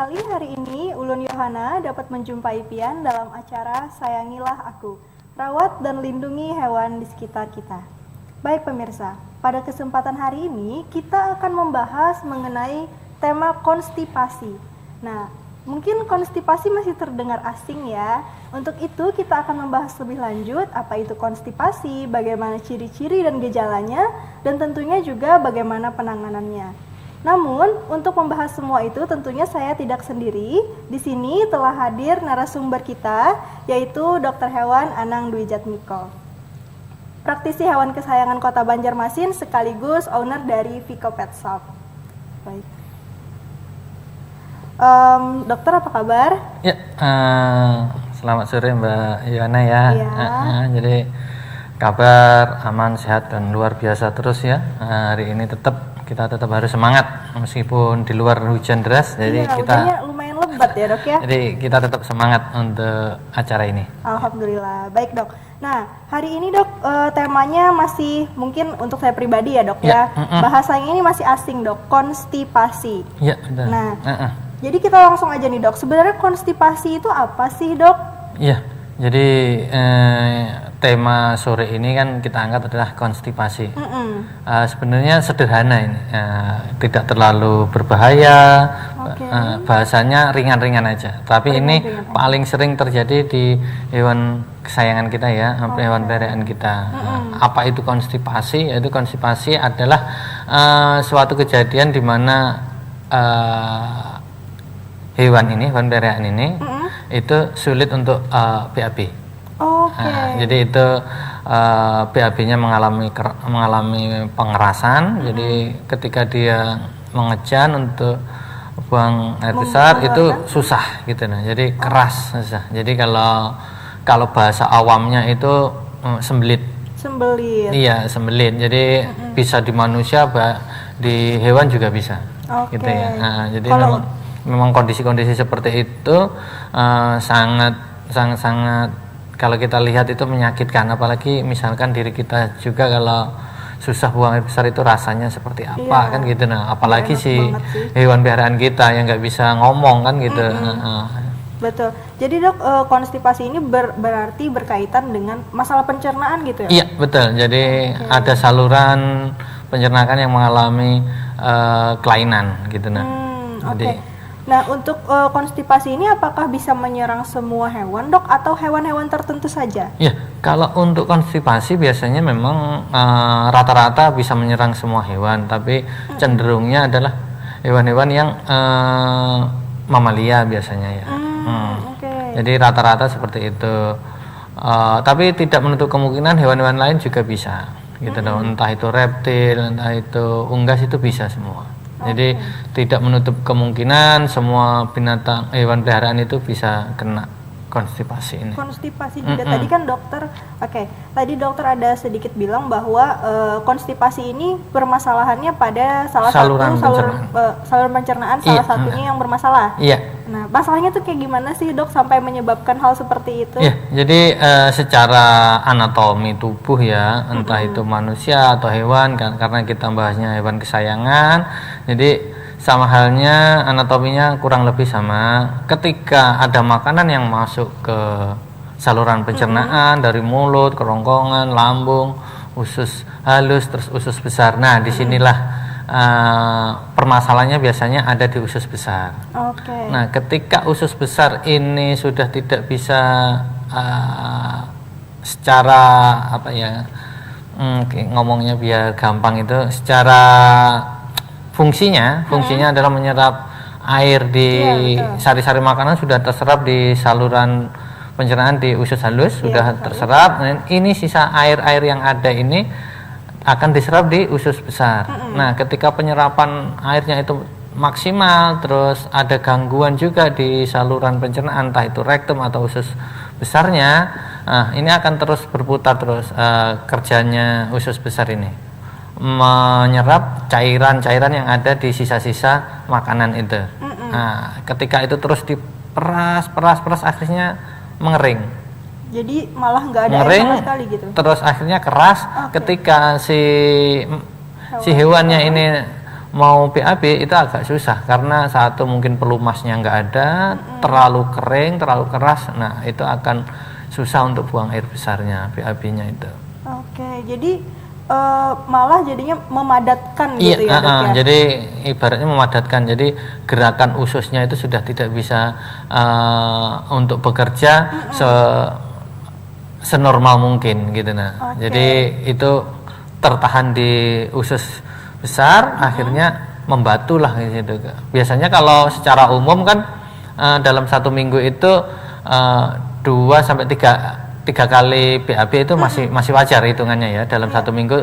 sekali hari ini Ulun Yohana dapat menjumpai Pian dalam acara Sayangilah Aku, rawat dan lindungi hewan di sekitar kita. Baik pemirsa, pada kesempatan hari ini kita akan membahas mengenai tema konstipasi. Nah, mungkin konstipasi masih terdengar asing ya. Untuk itu kita akan membahas lebih lanjut apa itu konstipasi, bagaimana ciri-ciri dan gejalanya, dan tentunya juga bagaimana penanganannya. Namun, untuk membahas semua itu tentunya saya tidak sendiri. Di sini telah hadir narasumber kita, yaitu Dr. Hewan Anang Dwi Jatmiko, praktisi hewan kesayangan Kota Banjarmasin sekaligus owner dari Vico Pet Shop. Baik. Dokter, apa kabar? Ya, selamat sore Mbak Yana ya. Jadi kabar aman, sehat dan luar biasa terus ya. Hari ini kita tetap harus semangat meskipun di luar hujan deras. Jadi kita lumayan lebat ya dok ya. Jadi kita tetap semangat untuk acara ini. Alhamdulillah, baik dok. Nah hari ini dok temanya masih mungkin untuk saya pribadi ya dok ya. Bahasanya ini masih asing dok, konstipasi. Ya betul. Nah jadi kita langsung aja nih dok. Sebenarnya konstipasi itu apa sih dok? Iya. Jadi tema sore ini kan kita angkat adalah konstipasi. Sebenarnya sederhana ini, tidak terlalu berbahaya, bahasanya ringan-ringan aja. Tapi ini paling sering terjadi di hewan kesayangan kita ya, hewan peliharaan kita. Apa itu konstipasi? Yaitu konstipasi adalah suatu kejadian di mana hewan peliharaan ini itu sulit untuk BAB. Jadi itu BAB-nya mengalami pengerasan. Jadi ketika dia mengejan untuk buang air besar itu susah gitu nah. Jadi keras susah. Jadi kalau bahasa awamnya itu sembelit. Iya, sembelit. Jadi bisa di manusia, di hewan juga bisa. Gitu ya. Jadi memang kondisi-kondisi seperti itu sangat kalau kita lihat itu menyakitkan, apalagi misalkan diri kita juga kalau susah buang air besar itu rasanya seperti apa kan gitu nah, apalagi si hewan peliharaan kita yang nggak bisa ngomong kan gitu. Betul. Jadi dok, konstipasi ini berarti berkaitan dengan masalah pencernaan gitu ya? Iya betul. Jadi ada saluran pencernaan yang mengalami kelainan gitu nah. Nah, untuk konstipasi ini apakah bisa menyerang semua hewan, dok, atau hewan-hewan tertentu saja? Ya, kalau untuk konstipasi biasanya memang rata-rata bisa menyerang semua hewan, tapi cenderungnya adalah hewan-hewan yang mamalia biasanya ya. Jadi rata-rata seperti itu. Tapi tidak menutup kemungkinan hewan-hewan lain juga bisa, gitu dong. Entah itu reptil, entah itu unggas, itu bisa semua. Jadi tidak menutup kemungkinan semua binatang hewan peliharaan itu bisa kena konstipasi ini. Konstipasi juga tadi kan dokter, tadi dokter ada sedikit bilang bahwa konstipasi ini permasalahannya pada saluran pencernaan salah satunya yang bermasalah. Iya. Nah, masalahnya tuh kayak gimana sih dok sampai menyebabkan hal seperti itu? Iya, jadi secara anatomi tubuh ya, entah itu manusia atau hewan kan, karena kita bahasnya hewan kesayangan, jadi sama halnya anatominya kurang lebih sama. Ketika ada makanan yang masuk ke saluran pencernaan dari mulut, kerongkongan, lambung, usus halus, terus usus besar. Nah, disinilah permasalahannya biasanya ada di usus besar. Nah, ketika usus besar ini sudah tidak bisa secara ngomongnya biar gampang itu, secara fungsinya adalah menyerap air di sari-sari makanan sudah terserap di saluran pencernaan di usus halus, sudah terserap. Nah, ini sisa air-air yang ada ini akan diserap di usus besar. Nah, ketika penyerapan airnya itu maksimal, terus ada gangguan juga di saluran pencernaan, entah itu rektum atau usus besarnya, ini akan terus berputar terus kerjanya usus besar ini, menyerap cairan-cairan yang ada di sisa-sisa makanan itu. Nah, ketika itu terus diperas, akhirnya mengering. Jadi malah nggak ada air sama sekali gitu. Terus akhirnya keras. Ketika si hewannya ini mau BAB itu agak susah karena satu mungkin pelumasnya nggak ada, terlalu kering, terlalu keras. Nah, itu akan susah untuk buang air besarnya BAB-nya itu. Oke, jadi malah jadinya memadatkan Iya, gitu ya, Dok, ya? Jadi ibaratnya memadatkan. Jadi gerakan ususnya itu sudah tidak bisa untuk bekerja senormal mungkin gitu. Nah, jadi itu tertahan di usus besar, akhirnya membatulah gitu. Biasanya kalau secara umum kan dalam 1 minggu itu 2 sampai 3 kali BAB itu masih wajar hitungannya ya. Dalam 1 minggu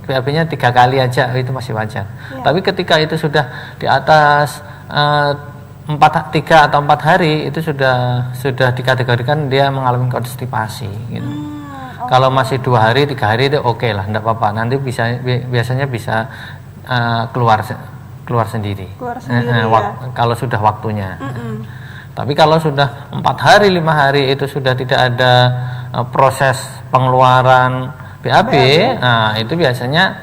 BAB-nya 3 kali aja itu masih wajar. Tapi ketika itu sudah di atas 3 atau 4 hari itu sudah dikategorikan dia mengalami konstipasi gitu. Kalau masih 2 hari 3 hari itu oke lah, enggak apa-apa. Nanti biasanya bisa keluar sendiri. Kalau sudah waktunya. Tapi kalau sudah 4 hari 5 hari itu sudah tidak ada proses pengeluaran BAB, nah itu biasanya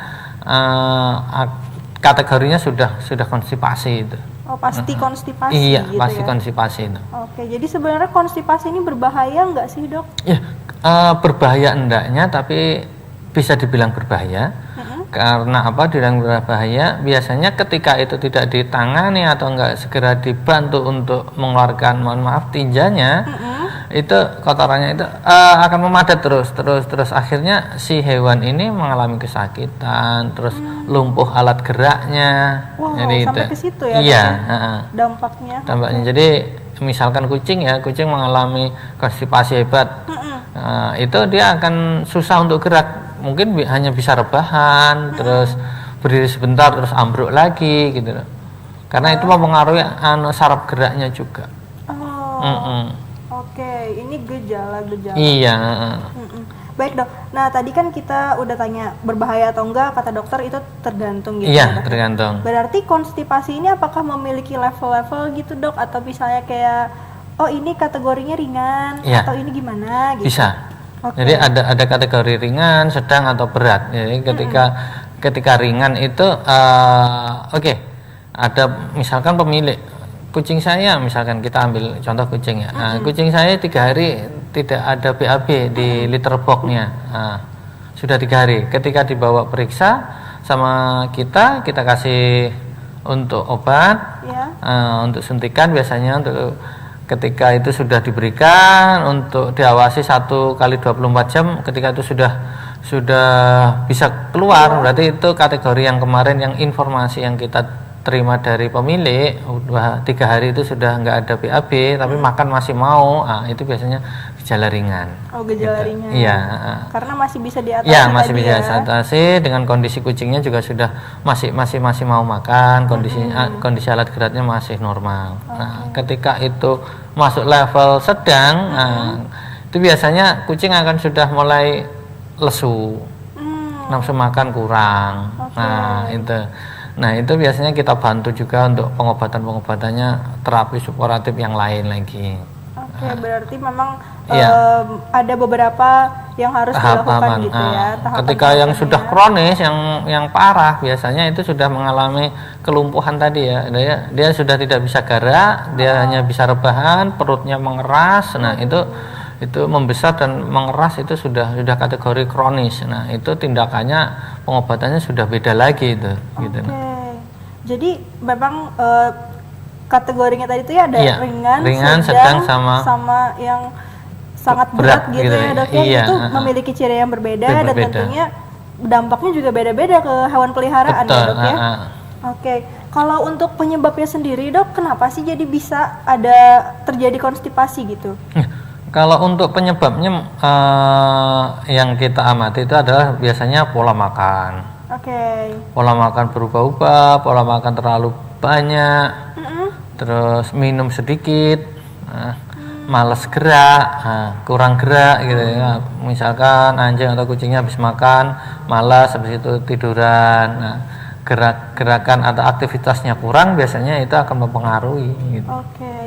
kategorinya sudah konstipasi itu. Oh, pasti konstipasi. Iya, gitu pasti ya? konstipasi itu. Oke, jadi sebenarnya konstipasi ini berbahaya nggak sih, Dok? Ya, berbahaya endaknya, tapi bisa dibilang berbahaya. Karena apa dibilang berbahaya? Biasanya ketika itu tidak ditangani atau enggak segera dibantu untuk mengeluarkan, mohon maaf, tinjanya, itu kotorannya itu akan memadat terus akhirnya si hewan ini mengalami kesakitan, terus lumpuh alat geraknya. Wow, jadi sampai ke situ ya? Iya, dampaknya. Jadi misalkan kucing mengalami konstipasi hebat, itu dia akan susah untuk gerak. Mungkin hanya bisa rebahan, terus berdiri sebentar, terus ambruk lagi gitu loh. Karena itu mempengaruhi saraf geraknya juga. Oke, ini gejala-gejala. Iya. Baik, Dok. Nah, tadi kan kita udah tanya berbahaya atau enggak, kata dokter itu tergantung gitu. Iya, ya, Dok? tergantung. Berarti konstipasi ini apakah memiliki level-level gitu, Dok, atau misalnya kayak ini kategorinya ringan atau ini gimana gitu? Bisa. Jadi ada kategori ringan, sedang atau berat. Jadi ketika ringan itu ada misalkan pemilik kucing saya, misalkan kita ambil contoh kucing ya. Kucing saya 3 hari tidak ada BAB di litter box-nya. Sudah 3 hari. Ketika dibawa periksa sama kita kasih untuk obat, untuk suntikan biasanya untuk ketika itu sudah diberikan untuk diawasi 1 kali 24 jam, ketika itu sudah bisa keluar, berarti itu kategori yang kemarin yang informasi yang kita terima dari pemilik 3 hari itu sudah nggak ada BAB tapi makan masih mau, itu biasanya gejala ringan. Oh, gejala ringan. Iya. Karena masih bisa diatasi. Iya, masih bisa diatasi dengan kondisi kucingnya juga sudah masih mau makan, kondisi alat geraknya masih normal. Nah, ketika itu masuk level sedang, itu biasanya kucing akan sudah mulai lesu, nafsu makan kurang. Nah itu biasanya kita bantu juga untuk pengobatan-pengobatannya, terapi suportif yang lain lagi. Berarti memang ada beberapa yang harus dilakukan gitu ya. Ketika yang sudah kronis, yang parah, biasanya itu sudah mengalami kelumpuhan tadi ya. Dia sudah tidak bisa gerak, dia hanya bisa rebahan, perutnya mengeras. Nah itu membesar dan mengeras, itu sudah kategori kronis. Nah itu tindakannya, pengobatannya sudah beda lagi itu. Gitu. Jadi memang kategorinya tadi itu ya ada ringan, sedang sama yang sangat berat gitu ya, Dok. Itu memiliki ciri yang berbeda dan tentunya dampaknya juga beda-beda ke hewan peliharaan. Betul, ya, Dok ya. Kalau untuk penyebabnya sendiri, Dok, kenapa sih jadi bisa ada terjadi konstipasi gitu? Kalau untuk penyebabnya yang kita amati itu adalah biasanya pola makan. Pola makan berubah-ubah, pola makan terlalu banyak, terus minum sedikit, malas gerak, kurang gerak gitu ya. Misalkan anjing atau kucingnya habis makan malas, habis itu tiduran. Gerakan atau aktivitasnya kurang, biasanya itu akan mempengaruhi gitu.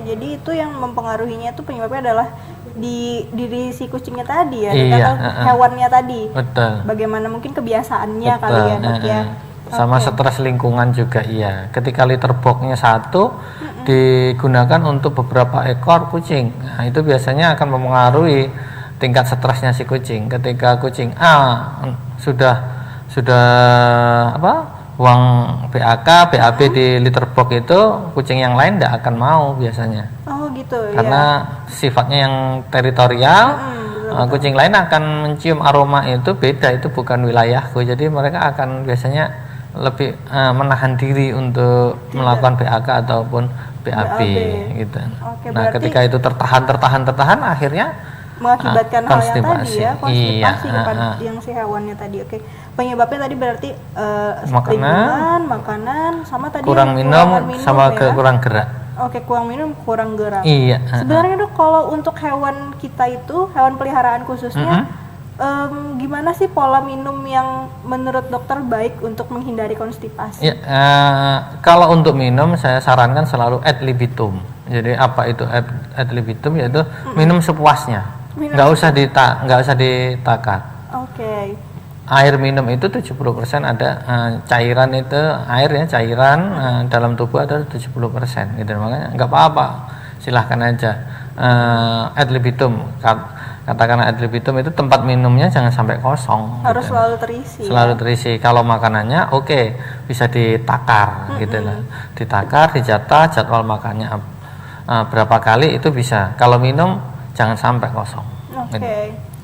Jadi itu yang mempengaruhinya itu penyebabnya adalah di diri si kucingnya tadi ya, atau hewannya tadi. Betul. Bagaimana mungkin kebiasaannya kali ya, Dok ya. sama stres lingkungan juga iya. Ketika litter box-nya satu digunakan untuk beberapa ekor kucing, nah, itu biasanya akan mempengaruhi tingkat stresnya si kucing. Ketika kucing A sudah uang BAK, BAB di litter box itu, kucing yang lain tidak akan mau biasanya. Oh gitu. Karena sifatnya yang teritorial, kucing lain akan mencium aroma itu beda, itu bukan wilayahku. Jadi mereka akan biasanya lebih menahan diri untuk melakukan BAK ataupun BAB gitu. Nah, ketika itu tertahan, akhirnya mengakibatkan hal yang tadi ya, konstipasi iya, kepada yang si hewannya tadi. Oke, penyebabnya tadi berarti makanan, sama tadi kurang minum sama ya? kurang gerak. Oke, kurang minum, kurang gerak. Iya. Sebenarnya Dok, kalau untuk hewan kita itu, hewan peliharaan khususnya, gimana sih pola minum yang menurut dokter baik untuk menghindari konstipasi? Ya, kalau untuk minum saya sarankan selalu ad libitum. Jadi apa itu ad libitum? Yaitu minum sepuasnya, nggak usah ditakar. Oke. Air minum itu 70% ada cairan itu air ya, cairan dalam tubuh ada 70% gitu, makanya nggak apa-apa, silahkan aja ad libitum. Katakanlah ad libitum itu tempat minumnya jangan sampai kosong, harus gitu. Selalu terisi. Kalau makanannya bisa ditakar gitu lah, ditakar, dijatah jadwal makannya berapa kali itu bisa. Kalau minum jangan sampai kosong. Oke. Gitu.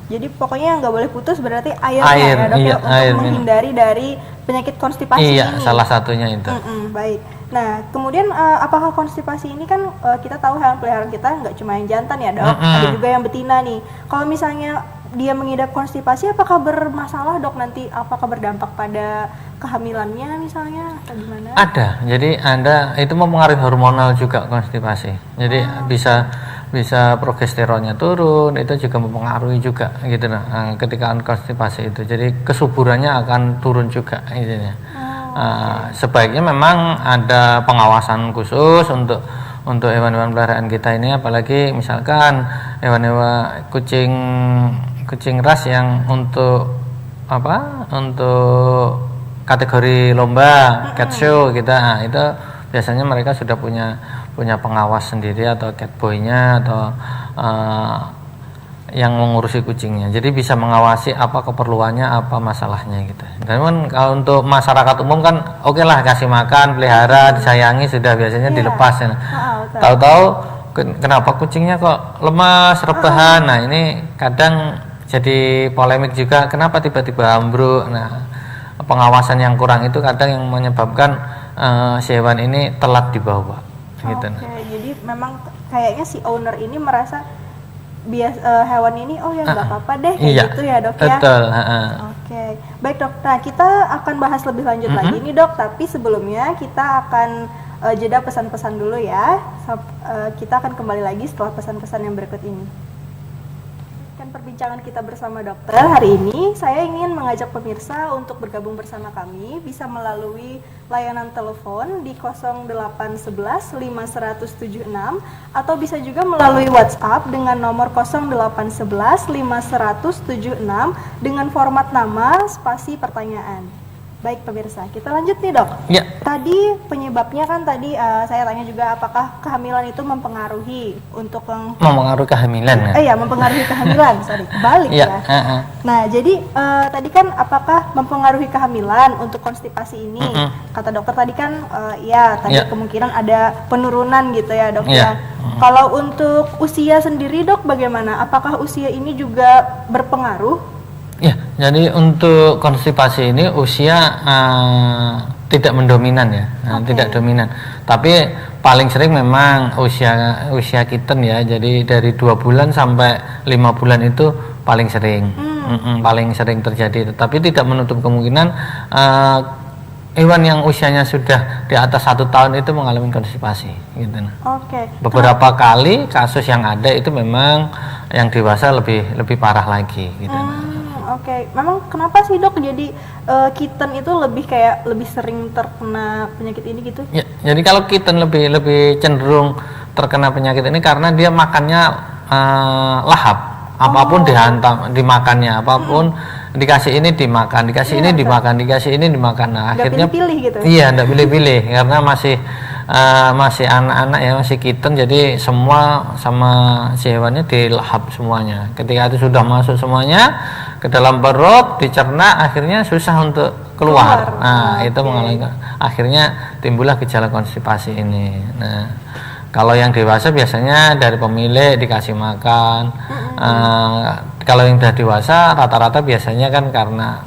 Jadi pokoknya nggak boleh putus, berarti airnya ya dok, iya, untuk menghindari dari penyakit konstipasi ini. Iya, salah satunya itu. Baik. Nah, kemudian apakah konstipasi ini kan kita tahu hewan peliharaan kita nggak cuma yang jantan ya dok, ada juga yang betina nih. Kalau misalnya dia mengidap konstipasi, apakah bermasalah dok nanti? Apakah berdampak pada kehamilannya misalnya atau gimana? Ada. Jadi itu mempengaruhi hormonal juga konstipasi. Jadi bisa progesteronnya turun, itu juga mempengaruhi juga gitu nah, ketika konstipasi itu. Jadi kesuburannya akan turun juga gitu ya. Sebaiknya memang ada pengawasan khusus untuk hewan-hewan peliharaan kita ini, apalagi misalkan hewan-hewan kucing ras yang untuk kategori lomba, cat show kita, nah, itu biasanya mereka sudah punya pengawas sendiri atau cat boy-nya atau yang mengurusi kucingnya. Jadi bisa mengawasi apa keperluannya, apa masalahnya gitu. Dan kalau untuk masyarakat umum kan lah, kasih makan, pelihara, disayangi sudah biasanya dilepas ya. Tahu-tahu kenapa kucingnya kok lemas, rebahan. Nah, ini kadang jadi polemik juga, kenapa tiba-tiba ambruk. Nah, pengawasan yang kurang itu kadang yang menyebabkan si hewan ini telat dibawa gitu. Jadi memang kayaknya si owner ini merasa hewan ini nggak apa-apa deh gitu ya dok ya. Betul. Baik dok, nah kita akan bahas lebih lanjut lagi nih dok, tapi sebelumnya kita akan jeda pesan-pesan dulu ya. Kita akan kembali lagi setelah pesan-pesan yang berikut ini. Perbincangan kita bersama dokter hari ini, saya ingin mengajak pemirsa untuk bergabung bersama kami, bisa melalui layanan telepon di 0811 5176 atau bisa juga melalui WhatsApp dengan nomor 0811 5176 dengan format nama spasi pertanyaan. Baik pemirsa, kita lanjut nih dok. Ya. Tadi penyebabnya kan saya tanya juga apakah kehamilan itu mempengaruhi untuk mempengaruhi kehamilan ya? Mempengaruhi kehamilan, balik ya. Nah jadi tadi kan apakah mempengaruhi kehamilan untuk konstipasi ini? Kata dokter tadi kan kemungkinan ada penurunan gitu ya dok ya. Kalau untuk usia sendiri dok bagaimana? Apakah usia ini juga berpengaruh? Ya, jadi untuk konstipasi ini usia tidak mendominan ya, tidak dominan. Tapi paling sering memang usia kitten ya. Jadi dari 2 bulan sampai 5 bulan itu paling sering, paling sering terjadi. Tapi tidak menutup kemungkinan hewan yang usianya sudah di atas 1 tahun itu mengalami konstipasi, gitu. Beberapa kali kasus yang ada itu memang yang dewasa lebih parah lagi, gitu. Memang kenapa sih dok jadi kitten itu lebih sering terkena penyakit ini gitu? Ya, jadi kalau kitten lebih cenderung terkena penyakit ini karena dia makannya lahap, apapun dihantam dimakannya, apapun dikasih ini dimakan, dikasih ini dimakan, dikasih ini dimakan. Nah, akhirnya pilih-pilih gitu. Iya, enggak pilih-pilih karena masih anak-anak ya, masih kitten, jadi semua sama si hewannya dilahap semuanya. Ketika itu sudah masuk semuanya ke dalam perut, dicerna, akhirnya susah untuk keluar. Nah, itu mengalami, akhirnya timbullah gejala konstipasi ini. Nah, kalau yang dewasa biasanya dari pemilik dikasih makan. Kalau yang sudah dewasa rata-rata biasanya kan karena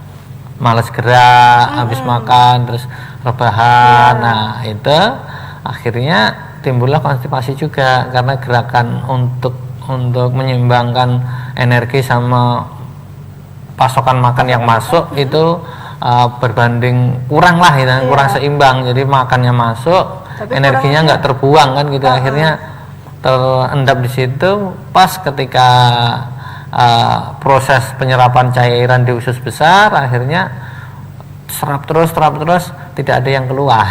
males gerak, habis makan terus rebahan. Nah, itu akhirnya timbullah konstipasi juga karena gerakan untuk menyeimbangkan energi sama pasokan makan yang masuk itu berbanding kurang lah, gitu, kurang seimbang. Jadi makannya masuk, tapi energinya nggak terbuang kan gitu. Akhirnya terendap di situ. Pas ketika proses penyerapan cairan di usus besar, akhirnya serap terus tidak ada yang keluar.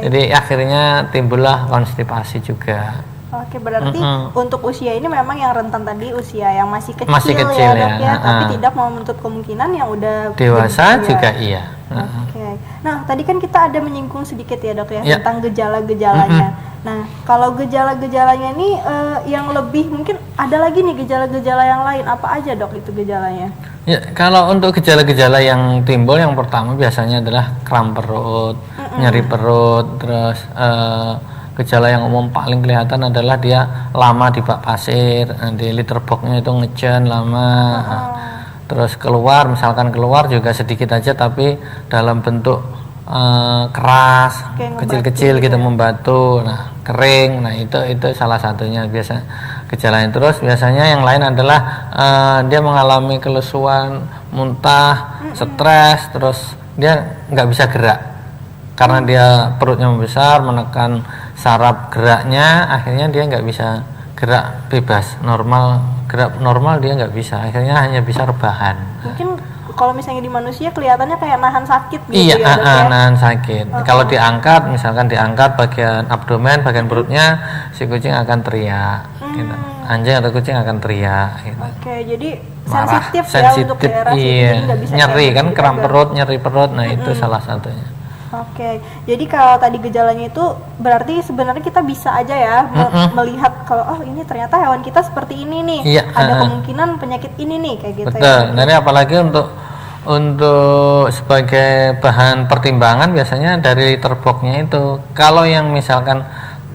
Jadi akhirnya timbullah konstipasi juga. Oke, berarti untuk usia ini memang yang rentan tadi usia yang masih kecil ya, Dok ya, tapi tidak mau menutup kemungkinan yang udah dewasa juga iya. Oke. Nah, tadi kan kita ada menyinggung sedikit ya Dok ya tentang gejala-gejalanya. Nah, kalau gejala-gejalanya ini yang lebih mungkin ada lagi nih gejala-gejala yang lain, apa aja Dok itu gejalanya? Ya, kalau untuk gejala-gejala yang timbul yang pertama biasanya adalah kram perut, nyeri perut, terus gejala yang umum paling kelihatan adalah dia lama di bak pasir, di litter boxnya itu ngecen lama. Terus misalkan keluar juga sedikit aja tapi dalam bentuk keras, kecil-kecil gitu, membatu, nah kering, nah itu salah satunya biasa gejalanya. Terus biasanya yang lain adalah dia mengalami kelesuan, muntah, stres, terus dia nggak bisa gerak karena dia perutnya membesar, menekan saraf geraknya, akhirnya dia nggak bisa gerak bebas, gerak normal dia nggak bisa, akhirnya hanya bisa rebahan. Mungkin kalau misalnya di manusia kelihatannya kayak nahan sakit gitu. Iya, nahan sakit. Kalau misalkan diangkat bagian abdomen, bagian perutnya, si kucing akan teriak. Gitu. Anjing atau kucing akan teriak. Gitu. Oke, jadi marah, sensitif ya untuk daerah iya. Bisa Nyeri kan, kram perut, nyeri perut, nah itu salah satunya. Oke, jadi kalau tadi gejalanya itu berarti sebenarnya kita bisa aja ya melihat kalau ini ternyata hewan kita seperti ini nih, ada kemungkinan penyakit ini nih kayak gitu. Betul. Jadi apalagi untuk sebagai bahan pertimbangan biasanya dari litter box-nya itu. Kalau yang misalkan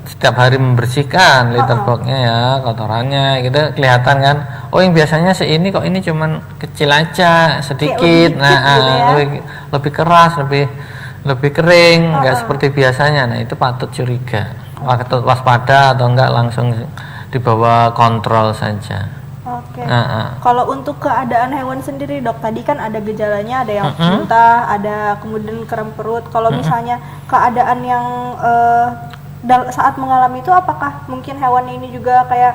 setiap hari membersihkan litter box-nya ya, kotorannya gitu kelihatan kan. Oh, yang biasanya ini kok ini cuman kecil aja, sedikit. Nah, lebih keras, lebih kering, nggak seperti biasanya. Nah, itu patut curiga, patut waspada atau enggak langsung dibawa kontrol saja. Oke. Kalau untuk keadaan hewan sendiri Dok, tadi kan ada gejalanya, ada yang muntah, ada kemudian kram perut. Kalau misalnya keadaan yang saat mengalami itu, apakah mungkin hewan ini juga kayak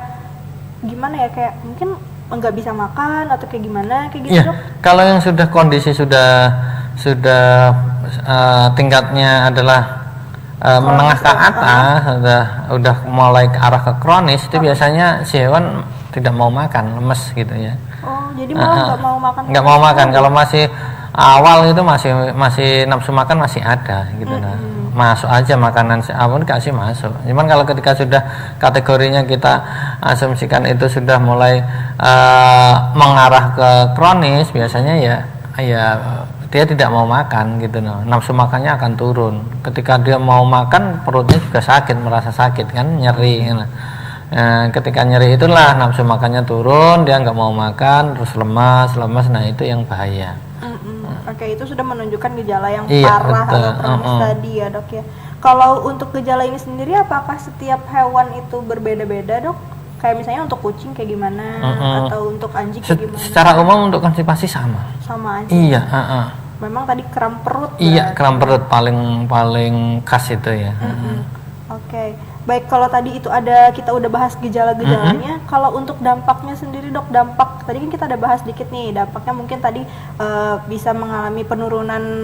gimana ya, kayak mungkin nggak bisa makan atau kayak gimana kayak gitu Dok? Kalau yang sudah kondisi sudah tingkatnya adalah menengah ke atas, udah mulai ke arah ke kronis, itu biasanya si hewan tidak mau makan, lemes gitu ya. Oh, jadi malah nggak mau makan? Nggak mau makan. Kalau masih awal itu masih nafsu makan masih ada gitu. Nah, masuk aja makanan apapun kasih masuk. Cuman kalau ketika sudah kategorinya kita asumsikan itu sudah mulai mengarah ke kronis, biasanya ya dia tidak mau makan gitu. Nafsu makannya akan turun. Ketika dia mau makan, perutnya juga sakit, merasa sakit kan, nyeri. Ketika nyeri itulah nafsu makannya turun, dia nggak mau makan, terus lemas. Nah, itu yang bahaya. Oke, itu sudah menunjukkan gejala yang parah atau kronis tadi ya Dok ya. Kalau untuk gejala ini sendiri, apakah setiap hewan itu berbeda-beda Dok? Kayak misalnya untuk kucing kayak gimana, atau untuk anjing kayak gimana? Secara umum untuk konstipasi sama aja. Iya. Memang tadi kram perut. Iya, kram perut paling khas itu ya. Oke. Baik, kalau tadi itu kita udah bahas gejala-gejalanya, kalau untuk dampaknya sendiri Dok, dampak tadi kan kita udah bahas dikit nih, dampaknya mungkin tadi bisa mengalami penurunan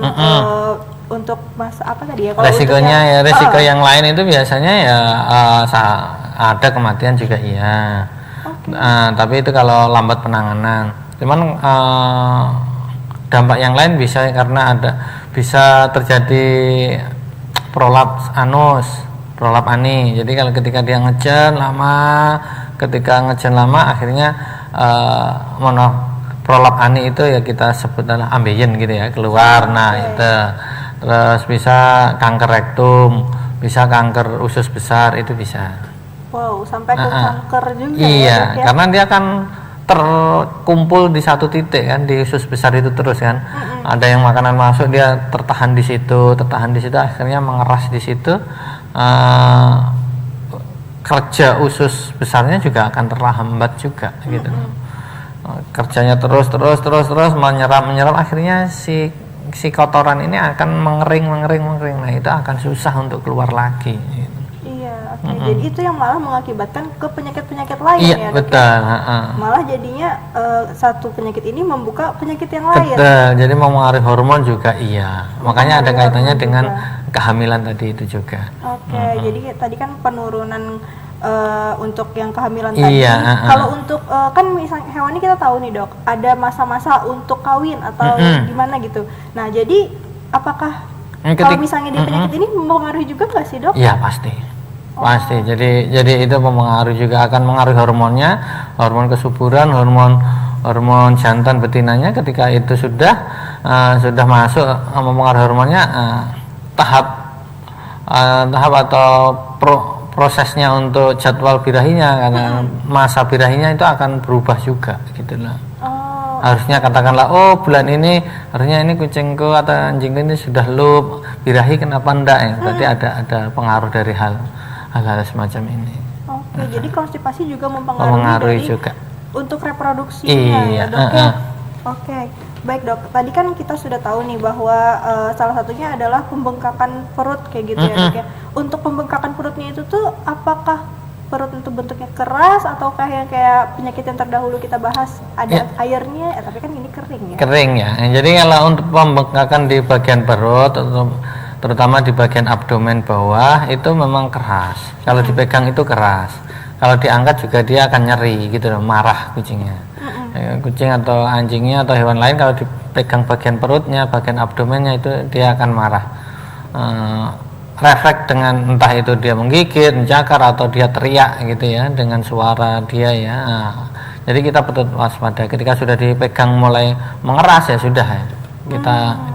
untuk apa tadi ya? Resikonya resiko yang lain itu biasanya ya ada kematian juga iya. Tapi itu kalau lambat penanganan. Cuman dampak yang lain bisa karena bisa terjadi prolaps anus, prolap ani. Jadi kalau ketika dia ngejen lama, akhirnya prolap ani itu ya kita sebut adalah ambeien gitu ya, keluar. Nah, itu terus bisa kanker rektum, bisa kanker usus besar, itu bisa. Wow, sampai ke kanker juga. Iya, ya, karena dia akan terkumpul di satu titik kan, di usus besar itu terus kan. Ada yang makanan masuk dia tertahan di situ, akhirnya mengeras di situ. Kerja usus besarnya juga akan terhambat juga gitu. Kerjanya terus menyerap, akhirnya si kotoran ini akan mengering. Nah, itu akan susah untuk keluar lagi gitu. Iya, oke. Jadi itu yang malah mengakibatkan ke penyakit-penyakit lain. Iya, ya, betul. Malah jadinya satu penyakit ini membuka penyakit yang lain. Betul. Jadi mempengaruhi hormon juga iya. Makanya ada kaitannya dengan kehamilan tadi itu juga. Oke, jadi tadi kan penurunan untuk yang kehamilan tadi. Kalau untuk kan misalnya hewan ini kita tahu nih dok, ada masa-masa untuk kawin atau gimana gitu. Nah jadi apakah kalau misalnya di penyakit ini mempengaruhi juga nggak sih dok? Iya pasti. Pasti. Jadi itu mempengaruhi juga, akan mengaruhi hormonnya, hormon kesuburan, hormon jantan betinanya. Ketika itu sudah masuk mempengaruhi hormonnya, tahap atau prosesnya untuk jadwal birahinya, karena masa birahinya itu akan berubah juga gitu loh. Harusnya katakanlah bulan ini harusnya ini kucingku atau anjingku ini sudah loop birahi, kenapa enggak ya? Berarti ada pengaruh dari hal-hal semacam ini. Oke, jadi konstipasi juga mempengaruhi juga untuk reproduksinya. Iya, ya, dok ya. Oke. Baik dok, tadi kan kita sudah tahu nih bahwa salah satunya adalah pembengkakan perut kayak gitu ya dok ya. Untuk pembengkakan perutnya itu tuh apakah perut itu bentuknya keras atau kayak penyakit yang terdahulu kita bahas ada airnya, tapi kan ini kering ya? Kering ya. Jadi kalau untuk pembengkakan di bagian perut, terutama di bagian abdomen bawah itu memang keras. Kalau dipegang itu keras. Kalau diangkat juga dia akan nyeri gitu loh, marah kucingnya. Kucing atau anjingnya atau hewan lain kalau dipegang bagian perutnya, bagian abdomennya itu dia akan marah. Refleks dengan entah itu dia menggigit, mencakar atau dia teriak gitu ya dengan suara dia ya. Jadi kita patut waspada ketika sudah dipegang mulai mengeras ya sudah ya.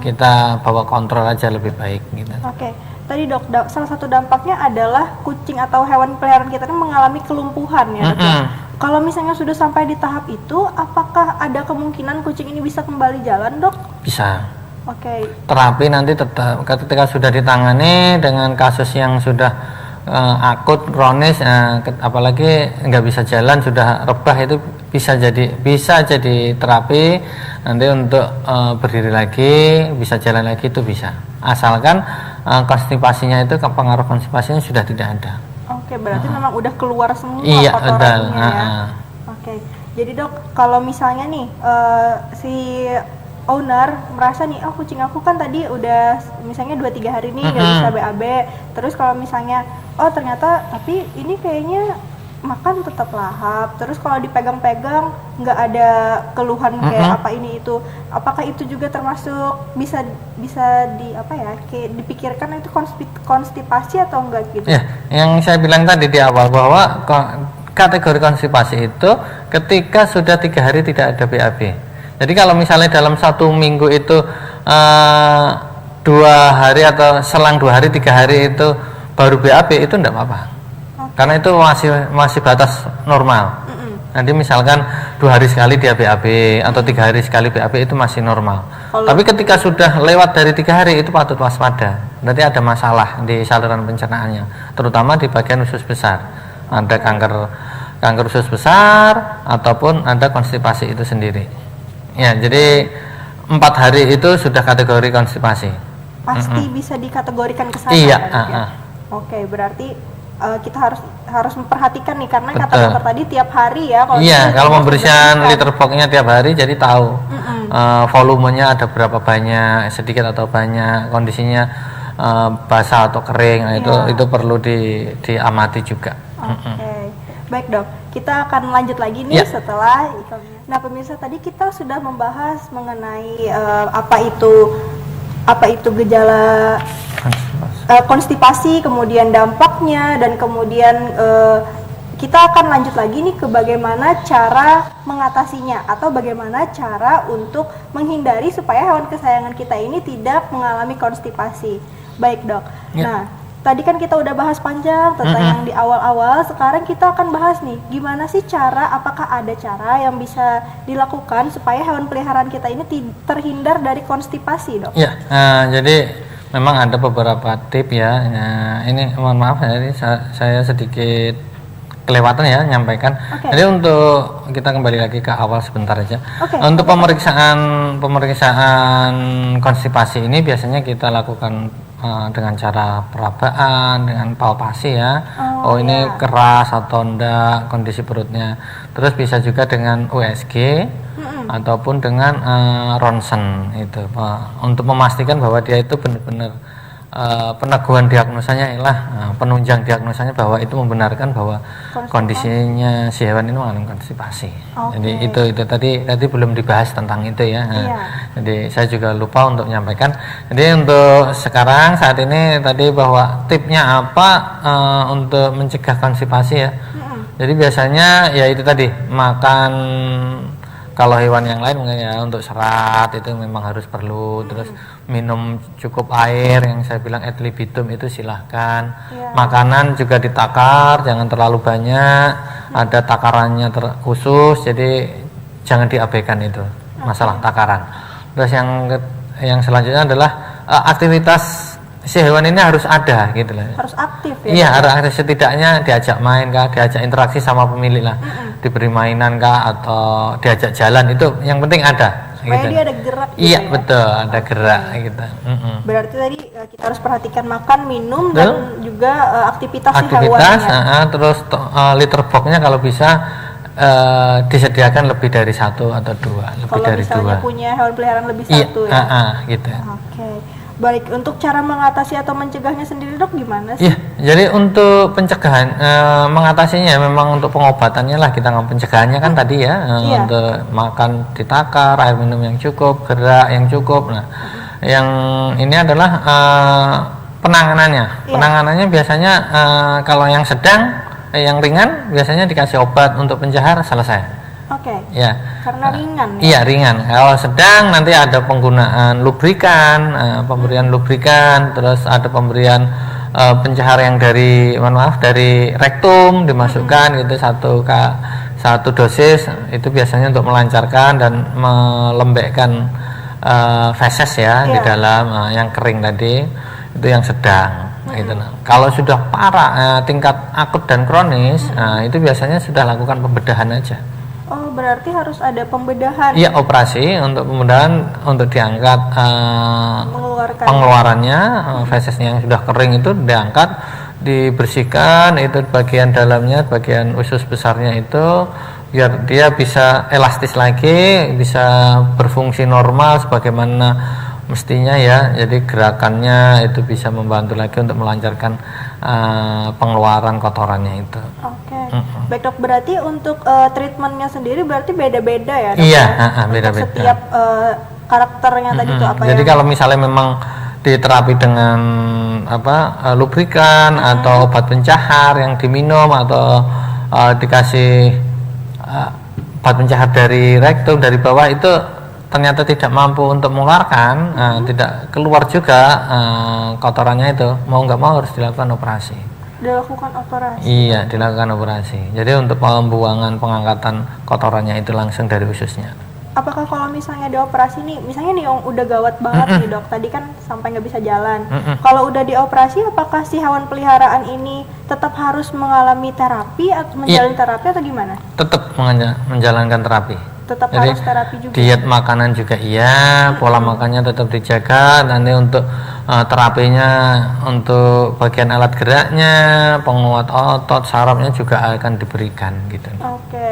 Kita bawa kontrol aja lebih baik gitu. Oke. Tadi dok, salah satu dampaknya adalah kucing atau hewan peliharaan kita mengalami kelumpuhan ya dok. Kalau misalnya sudah sampai di tahap itu, apakah ada kemungkinan kucing ini bisa kembali jalan dok? Bisa. Oke. Terapi nanti tetap ketika sudah ditangani dengan kasus yang sudah akut kronis, apalagi nggak bisa jalan sudah rebah, itu bisa jadi terapi nanti untuk berdiri lagi, bisa jalan lagi, itu bisa. Asalkan konstipasinya itu, pengaruh konstipasinya sudah tidak ada. Oke, berarti memang udah keluar semua kotorannya ya. Oke. Jadi dok, kalau misalnya nih si owner merasa nih, kucing aku kan tadi udah misalnya 2-3 hari nih nggak bisa BAB, terus kalau misalnya ternyata tapi ini kayaknya makan tetap lahap, terus kalau dipegang-pegang nggak ada keluhan kayak apa ini itu, apakah itu juga termasuk bisa kayak dipikirkan itu konstipasi atau enggak gitu? Ya, yang saya bilang tadi di awal bahwa kategori konstipasi itu ketika sudah 3 hari tidak ada BAB. Jadi kalau misalnya dalam 1 minggu itu 2 hari atau selang 2 hari 3 hari itu baru BAB, itu enggak apa-apa. Karena itu masih batas normal. Nanti misalkan 2 hari sekali dia BAB atau 3 hari sekali BAB, itu masih normal. Tapi ketika sudah lewat dari 3 hari itu patut waspada. Nanti ada masalah di saluran pencernaannya, terutama di bagian usus besar. Ada kanker usus besar ataupun ada konstipasi itu sendiri. Ya, jadi 4 hari itu sudah kategori konstipasi. Pasti bisa dikategorikan ke sana. Iya. Oke, berarti kita harus memperhatikan nih, karena kata dokter tadi tiap hari ya. Kalau pembersihan litter box-nya tiap hari, jadi tahu volumenya ada berapa banyak, sedikit atau banyak, kondisinya basah atau kering. Nah, itu perlu diamati juga. Oke. Baik dok, kita akan lanjut lagi nih setelah iklannya. Nah, pemirsa, tadi kita sudah membahas mengenai apa itu gejala konstipasi, kemudian dampaknya, dan kemudian kita akan lanjut lagi nih ke bagaimana cara mengatasinya atau bagaimana cara untuk menghindari supaya hewan kesayangan kita ini tidak mengalami konstipasi. Baik, Dok. Ya. Nah, tadi kan kita udah bahas panjang tentang yang di awal-awal. Sekarang kita akan bahas nih, gimana sih apakah ada cara yang bisa dilakukan supaya hewan peliharaan kita ini terhindar dari konstipasi, Dok? Ya, jadi memang ada beberapa tips ya. Nah, ini mohon maaf, jadi saya sedikit kelewatan ya nyampaikan. Okay. Jadi untuk kita kembali lagi ke awal sebentar aja. Okay. Untuk pemeriksaan konstipasi ini biasanya kita lakukan dengan cara perabaan, dengan palpasi ya. Ini keras atau enggak kondisi perutnya. Terus bisa juga dengan USG ataupun dengan ronsen itu untuk memastikan bahwa dia itu benar-benar peneguhan diagnosanya ialah penunjang diagnosanya bahwa itu membenarkan bahwa kondisinya si hewan ini mengalami konstipasi. Jadi itu tadi belum dibahas tentang itu ya. Jadi saya juga lupa untuk menyampaikan. Jadi untuk sekarang saat ini tadi bahwa tipnya apa untuk mencegah konstipasi ya. Jadi biasanya ya itu tadi makan. Kalau hewan yang lain mungkin ya untuk serat itu memang harus perlu, terus minum cukup air yang saya bilang ad libitum itu silahkan. Makanan juga ditakar, jangan terlalu banyak, ada takarannya khusus, jadi jangan diabaikan itu masalah takaran. Terus yang selanjutnya adalah aktivitas si hewan ini harus ada gitu lah. Harus aktif ya. Iya, harus aktif, setidaknya diajak main kah, diajak interaksi sama pemilik lah. Diberi mainan kah atau diajak jalan, itu yang penting ada. Supaya gitu. dia ada gerak gitu. Iya, betul, ada gerak gitu. Berarti tadi kita harus perhatikan makan, minum dan juga aktivitas si hewan. Terus litter box-nya kalau bisa disediakan lebih dari satu atau dua, lebih dari dua. Kalau misalnya punya hewan peliharaan lebih satu ya. Gitu. Oke. Baik, untuk cara mengatasi atau mencegahnya sendiri, Dok, gimana sih? Iya, jadi untuk pencegahan, mengatasinya memang untuk pengobatannya lah kita ngomong pencegahannya kan tadi ya, untuk makan ditakar, air minum yang cukup, gerak yang cukup. Nah, yang ini adalah penanganannya. Penanganannya biasanya kalau yang sedang, yang ringan biasanya dikasih obat untuk pencahar, selesai. Oke. Ya. Karena ringan. Iya, ringan. Kalau sedang nanti ada penggunaan lubrikan, pemberian lubrikan, terus ada pemberian pencahar yang dari rektum dimasukkan gitu satu dosis, itu biasanya untuk melancarkan dan melembekkan feses ya di dalam yang kering tadi, itu yang sedang. Gitu. Kalau sudah parah tingkat akut dan kronis, itu biasanya sudah lakukan pembedahan aja. Oh, berarti harus ada pembedahan. Iya, operasi untuk pembedahan, untuk diangkat pengeluarannya, fesesnya yang sudah kering itu diangkat, dibersihkan, itu bagian dalamnya, bagian usus besarnya itu biar dia bisa elastis lagi, bisa berfungsi normal sebagaimana mestinya ya. Jadi gerakannya itu bisa membantu lagi untuk melancarkan pengeluaran kotorannya itu. Oke. Baik, Dok, berarti untuk treatmentnya sendiri berarti beda-beda ya, Dok? Iya, beda-beda. Setiap karakternya tadi itu apa? Jadi kalau misalnya memang diterapi dengan lubrikan atau obat pencahar yang diminum atau dikasih obat pencahar dari rektum dari bawah itu ternyata tidak mampu untuk mengeluarkan, tidak keluar juga kotorannya itu, mau nggak mau harus dilakukan operasi. Dilakukan operasi? Iya, dilakukan operasi. Jadi untuk pembuangan, pengangkatan kotorannya itu langsung dari ususnya. Apakah kalau misalnya dioperasi nih, misalnya nih yang udah gawat banget nih, Dok, tadi kan sampai nggak bisa jalan. Kalau udah dioperasi, apakah si hewan peliharaan ini tetap harus mengalami terapi atau menjalani terapi atau gimana? Tetap menjalankan terapi. Tetap jadi, harus terapi juga. Diet makanan juga iya, pola makannya tetap dijaga. Nanti untuk terapinya, untuk bagian alat geraknya, penguat otot, sarafnya juga akan diberikan gitu. Oke.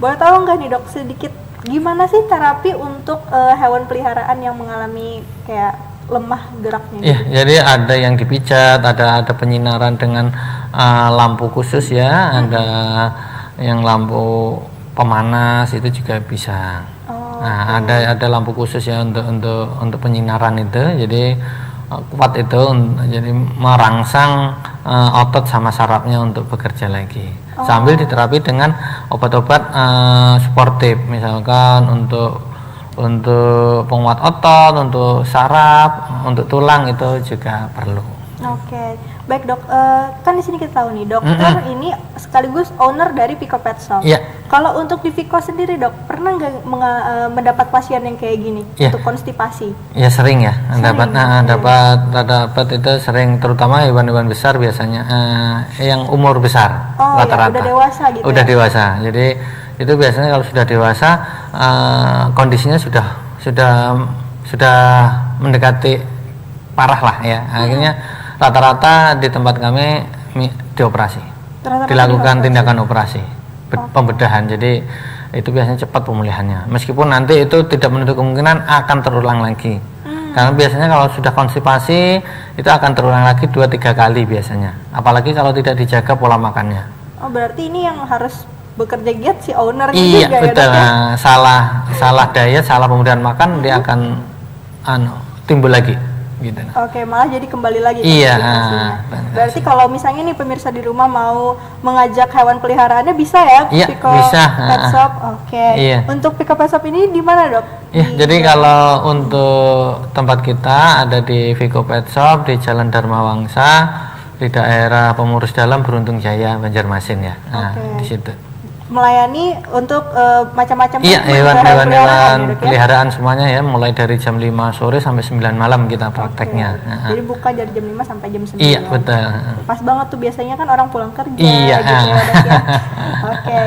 Boleh tahu nggak nih, Dok, sedikit gimana sih terapi untuk hewan peliharaan yang mengalami kayak lemah geraknya? Iya, jadi ada yang dipijat, ada penyinaran dengan lampu khusus ya, ada yang lampu pemanas itu juga bisa. Nah, ada lampu khusus ya untuk penyinaran itu. Jadi kuat itu jadi merangsang otot sama sarafnya untuk bekerja lagi. Sambil diterapi dengan obat-obat suportif, misalkan untuk penguat otot, untuk saraf, untuk tulang itu juga perlu. Oke, baik dok. Kan di sini kita tahu nih dokter ini sekaligus owner dari Vico Pet Shop. Yeah. Kalau untuk di Vico sendiri dok, pernah nggak mendapat pasien yang kayak gini untuk konstipasi? Ya sering ya, dapat itu sering, terutama hewan-hewan besar biasanya, yang umur besar rata-rata. Ya, udah dewasa gitu. Udah dewasa, jadi itu biasanya kalau sudah dewasa kondisinya sudah mendekati parah lah ya. Akhirnya rata-rata di tempat kami dioperasi, dilakukan tindakan operasi pembedahan. Jadi itu biasanya cepat pemulihannya, meskipun nanti itu tidak menutup kemungkinan akan terulang lagi. Karena biasanya kalau sudah konstipasi itu akan terulang lagi 2-3 kali biasanya, apalagi kalau tidak dijaga pola makannya. Berarti ini yang harus bekerja giat si ownernya iya, juga betul. ya dok ya? Salah diet, salah pembedahan makan, dia akan timbul lagi gitu. Oke, malah jadi kembali lagi. Iya. Berarti kalau misalnya nih pemirsa di rumah mau mengajak hewan peliharaannya bisa ya? Iya, Vico bisa. Pet Shop. Oke. Iya. Untuk Vico Pet Shop ini di mana dok? Iya, jadi kalau untuk tempat kita ada di Vico Pet Shop di Jalan Dharma Wangsa di daerah Pemurus Dalam, Beruntung Jaya, Banjarmasin ya. Nah, di situ. Melayani untuk macam-macam hewan-hewan peliharaan semuanya ya, mulai dari jam 5 sore sampai 9 malam kita prakteknya. Jadi buka dari jam 5 sampai jam 9. Iya, betul. Pas banget tuh, biasanya kan orang pulang kerja iya. gitu ya, dok ya. Oke.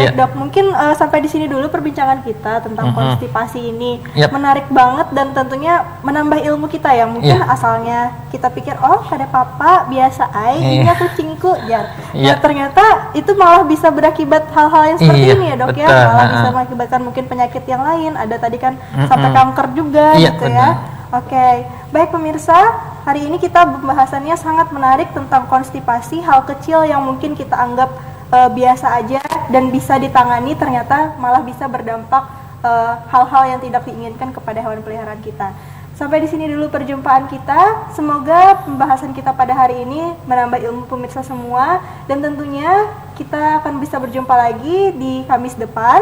Baik dok, mungkin sampai di sini dulu perbincangan kita tentang konstipasi ini. Menarik banget dan tentunya menambah ilmu kita ya. Mungkin asalnya kita pikir kada apa-apa, biasa aja, ini kucingku jar. Nah, ternyata itu malah bisa berakibat hal-hal yang seperti ini ya dok, ya, malah bisa mengakibatkan mungkin penyakit yang lain, ada tadi kan sampai kanker juga gitu ya. Oke, baik pemirsa, hari ini kita pembahasannya sangat menarik tentang konstipasi, hal kecil yang mungkin kita anggap biasa aja dan bisa ditangani, ternyata malah bisa berdampak hal-hal yang tidak diinginkan kepada hewan peliharaan kita. Sampai di sini dulu perjumpaan kita. Semoga pembahasan kita pada hari ini menambah ilmu pemirsa semua, dan tentunya kita akan bisa berjumpa lagi di Kamis depan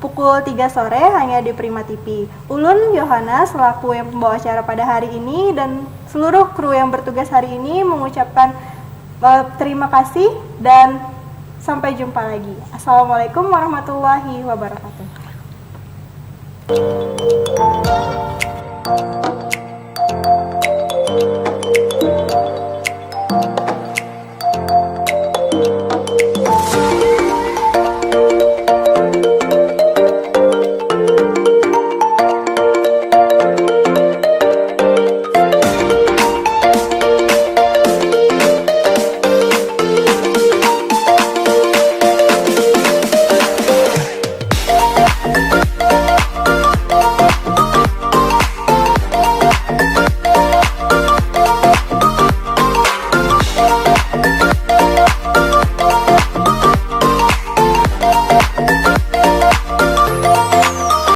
pukul 3 sore hanya di Prima TV. Ulun Yohana selaku yang pembawa acara pada hari ini dan seluruh kru yang bertugas hari ini mengucapkan terima kasih dan sampai jumpa lagi. Assalamualaikum warahmatullahi wabarakatuh.